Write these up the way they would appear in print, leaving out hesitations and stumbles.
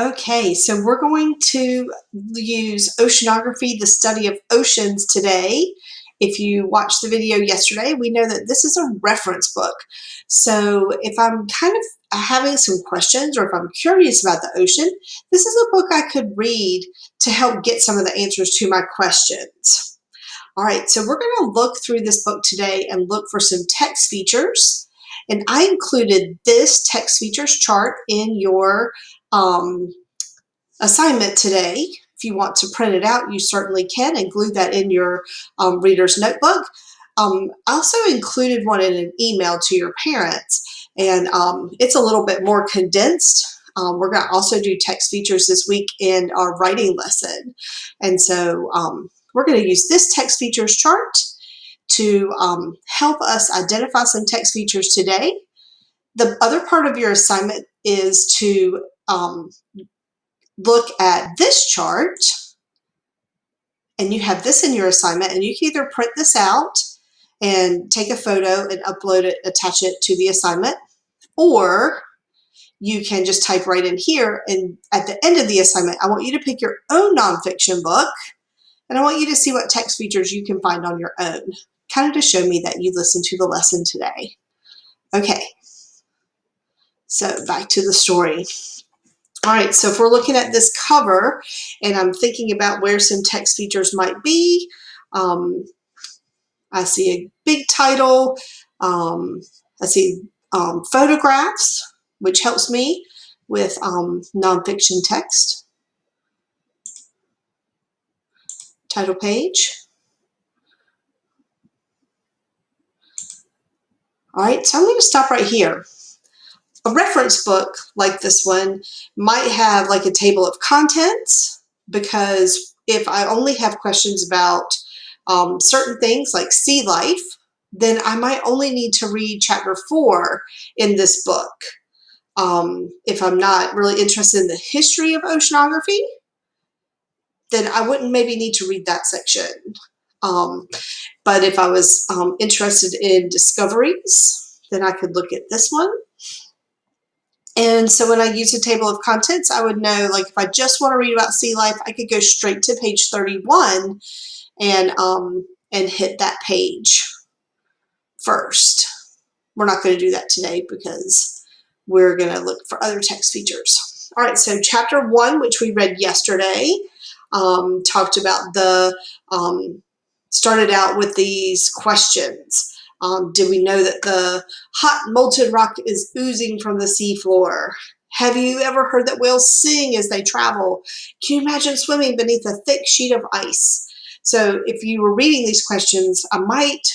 Okay, so we're going to use oceanography, the study of oceans today. If you watched the video yesterday, we know that this is a reference book. So if I'm kind of having some questions or if I'm curious about the ocean, this is a book I could read to help get some of the answers to my questions. All right, so we're going to look through this book today and look for some text features. And I included this text features chart in your assignment today. If you want to print it out, you certainly can and glue that in your reader's notebook. I also included one in an email to your parents, and it's a little bit more condensed. We're going to also do text features this week in our writing lesson. And so we're going to use this text features chart to help us identify some text features today. The other part of your assignment is to look at this chart, and you have this in your assignment, and you can either print this out and take a photo and upload it, attach it to the assignment, or you can just type right in here, and at the end of the assignment, I want you to pick your own nonfiction book, and I want you to see what text features you can find on your own, kind of to show me that you listened to the lesson today. Okay, so back to the story. All right, so if we're looking at this cover and I'm thinking about where some text features might be, I see a big title, I see photographs, which helps me with nonfiction text. Title page. All right, so I'm going to stop right here. A reference book like this one might have like a table of contents, because if I only have questions about certain things like sea life, then I might only need to read chapter 4 in this book. If I'm not really interested in the history of oceanography, then I wouldn't maybe need to read that section. But if I was interested in discoveries, then I could look at this one. And so when I use a table of contents, I would know, like, if I just want to read about sea life, I could go straight to page 31 and hit that page first. We're not going to do that today because we're going to look for other text features. All right, so chapter 1, which we read yesterday, talked about started out with these questions. Did we know that the hot molten rock is oozing from the seafloor? Have you ever heard that whales sing as they travel? Can you imagine swimming beneath a thick sheet of ice? So if you were reading these questions, I might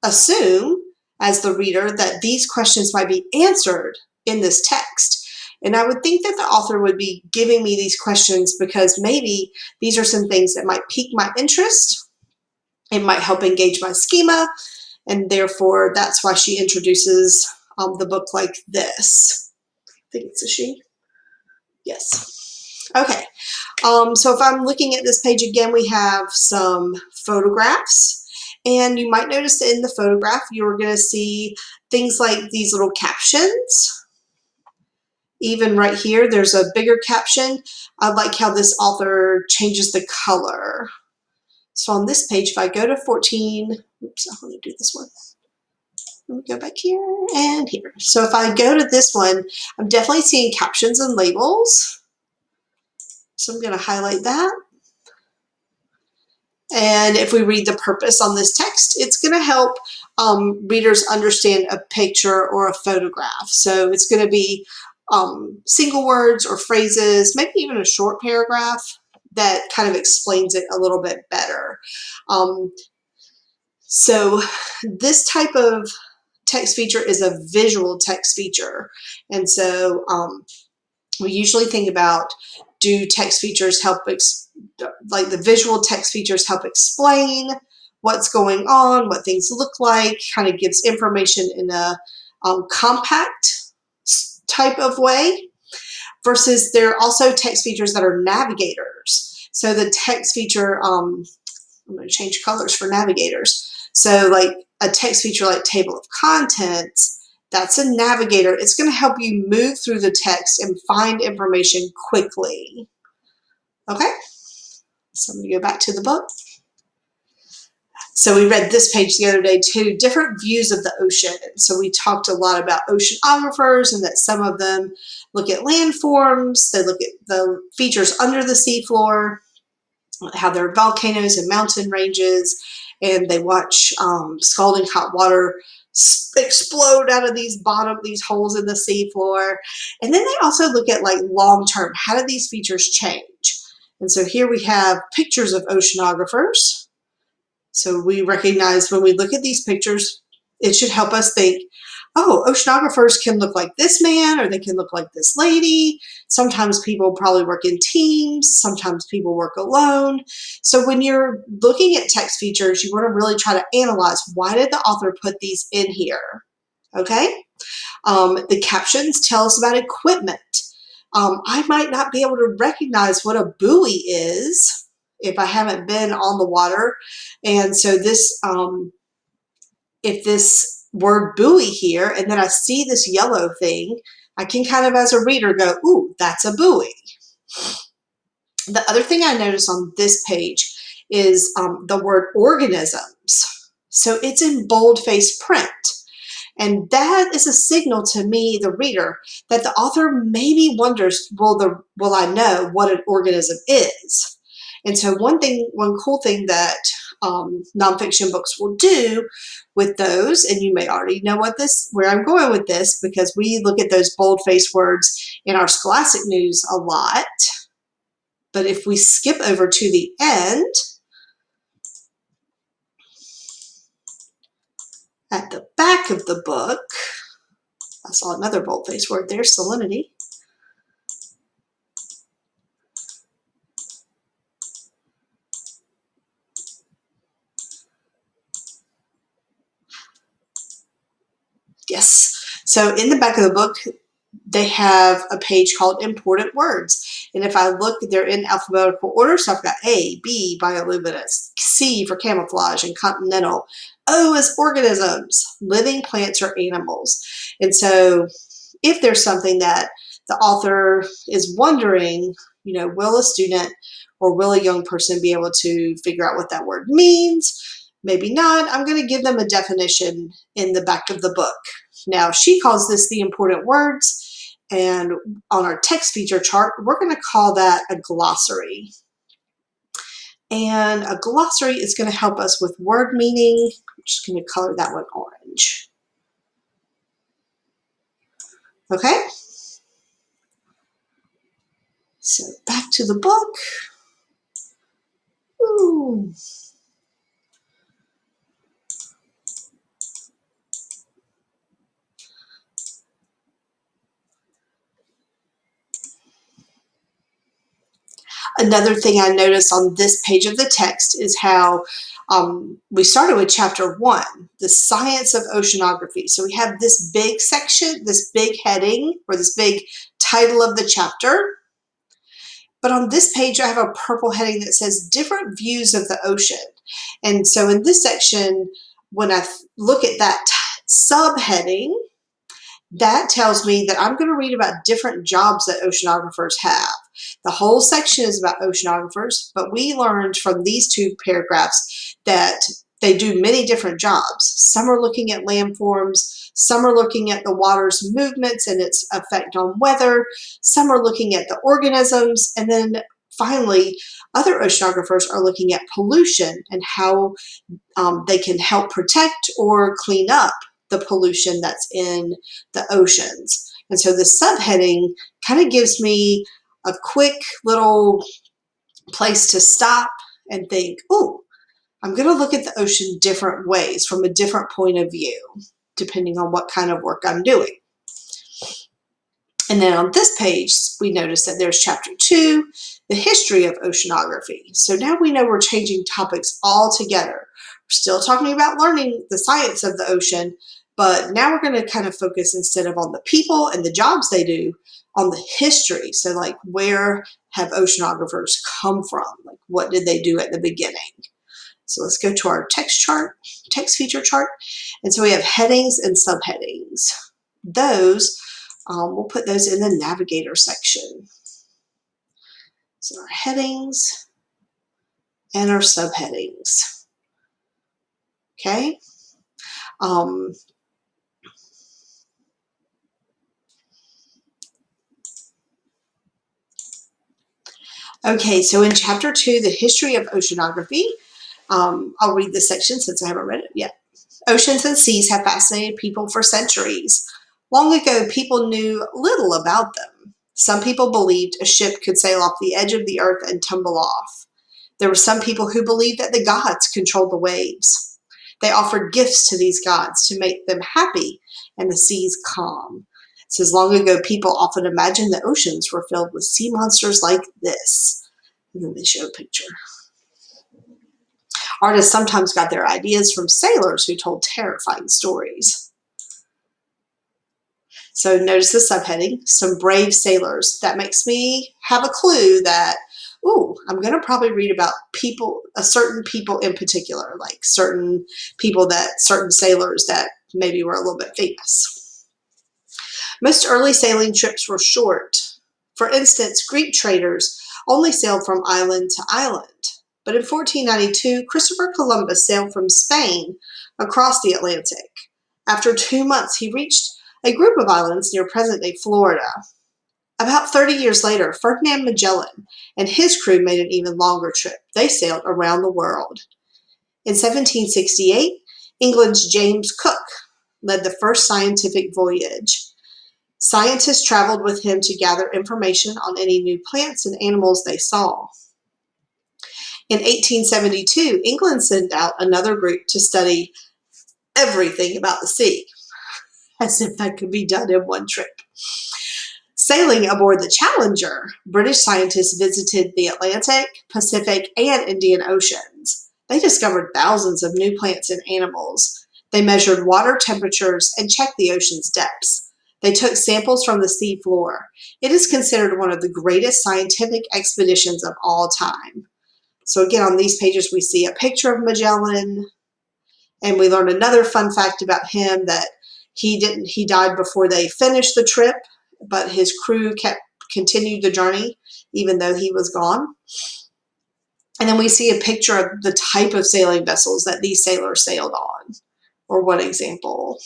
assume as the reader that these questions might be answered in this text. And I would think that the author would be giving me these questions because maybe these are some things that might pique my interest. It might help engage my schema, and therefore that's why she introduces the book like this. I think it's a she. Yes. Okay. So if I'm looking at this page again, we have some photographs. And you might notice that in the photograph, you're going to see things like these little captions. Even right here, there's a bigger caption. I like how this author changes the color. So on this page, if I go to 14, oops, I want to do this one. Let me go back here and here. So if I go to this one, I'm definitely seeing captions and labels. So I'm going to highlight that. And if we read the purpose on this text, it's going to help readers understand a picture or a photograph. So it's going to be single words or phrases, maybe even a short paragraph that kind of explains it a little bit better. So this type of text feature is a visual text feature. And so we usually think about, do text features help, like the visual text features help explain what's going on, what things look like, kind of gives information in a compact type of way, versus there are also text features that are navigators. So the text feature, I'm going to change colors for navigators. So like a text feature like table of contents, That's a navigator. It's going to help you move through the text and find information quickly. Okay, so I'm going to go back to the book. So we read this page the other day too, different views of the ocean. So we talked a lot about oceanographers and that some of them look at landforms, they look at the features under the seafloor, how there are volcanoes and mountain ranges, and they watch scalding hot water explode out of these holes in the seafloor. And then they also look at like long term, how do these features change? And so here we have pictures of oceanographers. So we recognize when we look at these pictures, it should help us think, oh, oceanographers can look like this man or they can look like this lady. Sometimes people probably work in teams. Sometimes people work alone. So when you're looking at text features, you want to really try to analyze, why did the author put these in here? Okay. The captions tell us about equipment. I might not be able to recognize what a buoy is if I haven't been on the water. And so this, if this word buoy here, and then I see this yellow thing, I can kind of as a reader go, ooh, that's a buoy. The other thing I noticed on this page is the word organisms. So it's in bold-faced print. And that is a signal to me, the reader, that the author maybe wonders, will I know what an organism is? And so one cool thing that nonfiction books will do with those, and you may already know where I'm going with this, because we look at those bold-faced words in our scholastic news a lot. But if we skip over to the end, at the back of the book, I saw another bold-faced word there, salinity. Yes. So in the back of the book, they have a page called Important Words. And if I look, they're in alphabetical order. So I've got A, B, bioluminescent, C for camouflage and continental. O is organisms, living plants or animals. And so if there's something that the author is wondering, will a student or will a young person be able to figure out what that word means? Maybe not. I'm going to give them a definition in the back of the book. Now, she calls this the important words, and on our text feature chart, we're going to call that a glossary. And a glossary is going to help us with word meaning. I'm just going to color that one orange. Okay? So back to the book. Ooh. Another thing I noticed on this page of the text is how we started with chapter 1, the science of oceanography. So we have this big section, this big heading, or this big title of the chapter. But on this page, I have a purple heading that says different views of the ocean. And so in this section, when I look at that subheading, that tells me that I'm going to read about different jobs that oceanographers have. The whole section is about oceanographers, but we learned from these two paragraphs that they do many different jobs. Some are looking at landforms, some are looking at the water's movements and its effect on weather, some are looking at the organisms, and then finally, other oceanographers are looking at pollution and how they can help protect or clean up the pollution that's in the oceans. And so the subheading kind of gives me a quick little place to stop and think, oh, I'm going to look at the ocean different ways from a different point of view, depending on what kind of work I'm doing. And then on this page, we notice that there's chapter 2, the history of oceanography. So now we know we're changing topics altogether. We're still talking about learning the science of the ocean, but now we're going to kind of focus, instead of on the people and the jobs they do, on the history. So like, where have oceanographers come from? Like, what did they do at the beginning? So let's go to our text feature chart. And so we have headings and subheadings. those, we'll put those in the navigator section. So our headings and our subheadings. Okay. Okay, so in Chapter 2, the history of oceanography, I'll read this section since I haven't read it yet. Oceans and seas have fascinated people for centuries. Long ago, people knew little about them. Some people believed a ship could sail off the edge of the earth and tumble off. There were some people who believed that the gods controlled the waves. They offered gifts to these gods to make them happy and the seas calm. It says, long ago, people often imagined the oceans were filled with sea monsters like this. And then they show a picture. Artists sometimes got their ideas from sailors who told terrifying stories. So notice the subheading, some brave sailors. That makes me have a clue that, I'm going to probably read about people, certain people in particular, like certain sailors that maybe were a little bit famous. Most early sailing trips were short. For instance, Greek traders only sailed from island to island. But in 1492, Christopher Columbus sailed from Spain across the Atlantic. After 2 months, he reached a group of islands near present-day Florida. About 30 years later, Ferdinand Magellan and his crew made an even longer trip. They sailed around the world. In 1768, England's James Cook led the first scientific voyage. Scientists traveled with him to gather information on any new plants and animals they saw. In 1872, England sent out another group to study everything about the sea, as if that could be done in one trip. Sailing aboard the Challenger, British scientists visited the Atlantic, Pacific, and Indian Oceans. They discovered thousands of new plants and animals. They measured water temperatures and checked the ocean's depths. They took samples from the sea floor. It is considered one of the greatest scientific expeditions of all time. So again, on these pages, we see a picture of Magellan, and we learn another fun fact about him, that he died before they finished the trip, but his crew continued the journey even though he was gone. And then we see a picture of the type of sailing vessels that these sailors sailed on, or one example.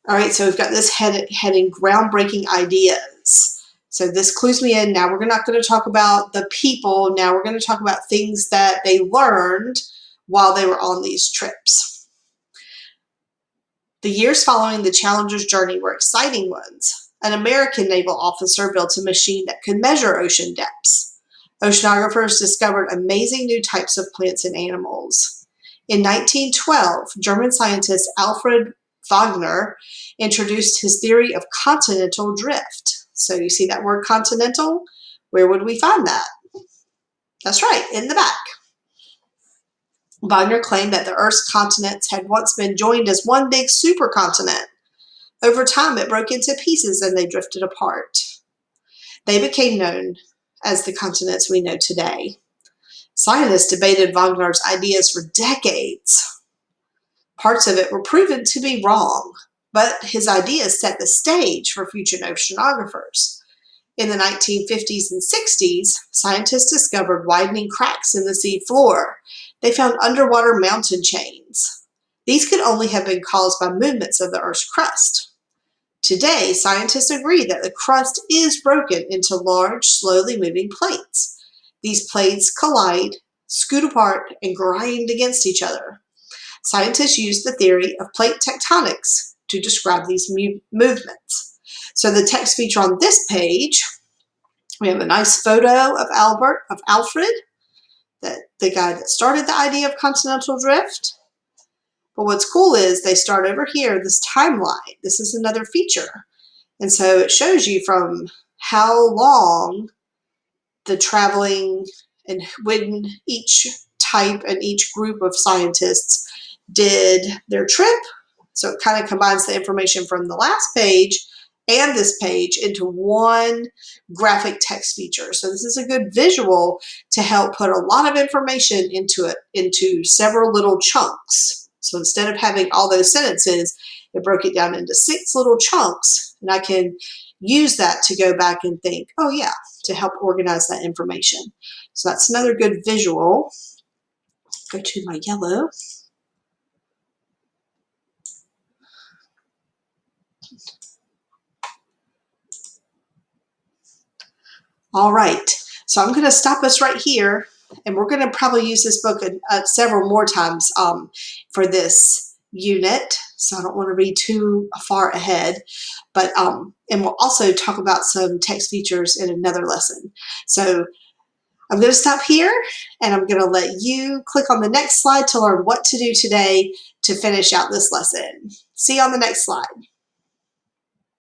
All right, so we've got this heading, groundbreaking ideas. So this clues me in. Now we're not going to talk about the people. Now we're going to talk about things that they learned while they were on these trips. The years following the Challenger's journey were exciting ones. An American naval officer built a machine that could measure ocean depths. Oceanographers discovered amazing new types of plants and animals. In 1912, German scientist Alfred Wagner introduced his theory of continental drift. So you see that word continental? Where would we find that? That's right, in the back. Wagner claimed that the Earth's continents had once been joined as one big supercontinent. Over time, it broke into pieces and they drifted apart. They became known as the continents we know today. Scientists debated Wagner's ideas for decades. Parts of it were proven to be wrong, but his ideas set the stage for future oceanographers. In the 1950s and 60s, scientists discovered widening cracks in the sea floor. They found underwater mountain chains. These could only have been caused by movements of the Earth's crust. Today, scientists agree that the crust is broken into large, slowly moving plates. These plates collide, scoot apart, and grind against each other. Scientists use the theory of plate tectonics to describe these movements. So the text feature on this page, we have a nice photo of Alfred, the guy that started the idea of continental drift. But what's cool is they start over here, this timeline. This is another feature. And so it shows you from how long the traveling and when each type and each group of scientists did their trip. So it kind of combines the information from the last page and this page into one graphic text feature. So this is a good visual to help put a lot of information into several little chunks. So instead of having all those sentences, it broke it down into 6 little chunks, and I can use that to go back and think, oh yeah, to help organize that information. So that's another good visual. Go to my yellow. All right, so I'm going to stop us right here, and we're going to probably use this book several more times for this unit, so I don't want to read too far ahead, but and we'll also talk about some text features in another lesson. So I'm going to stop here, and I'm going to let you click on the next slide to learn what to do today to finish out this lesson. See you on the next slide.